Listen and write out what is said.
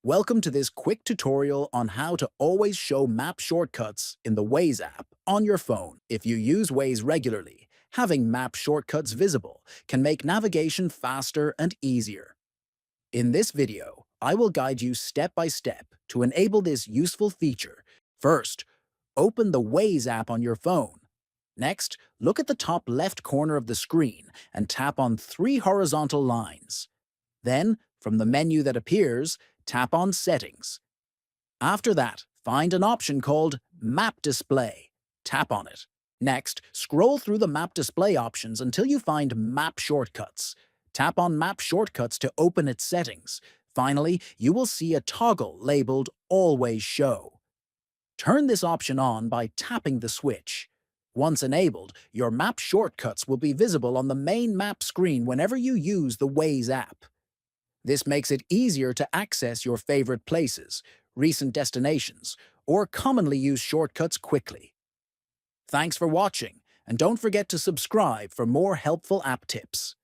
Welcome to this quick tutorial on how to always show map shortcuts in the Waze app on your phone. If you use Waze regularly, having map shortcuts visible can make navigation faster and easier. In this video, I will guide you step by step to enable this useful feature. First, open the Waze app on your phone. Next, look at the top left corner of the screen and tap on three horizontal lines. Then, from the menu that appears, tap on Settings. After that, find an option called Map Display. Tap on it. Next, scroll through the map display options until you find Map Shortcuts. Tap on Map Shortcuts to open its settings. Finally, you will see a toggle labeled Always Show. Turn this option on by tapping the switch. Once enabled, your map shortcuts will be visible on the main map screen whenever you use the Waze app. This makes it easier to access your favorite places, recent destinations, or commonly used shortcuts quickly. Thanks for watching, and don't forget to subscribe for more helpful app tips.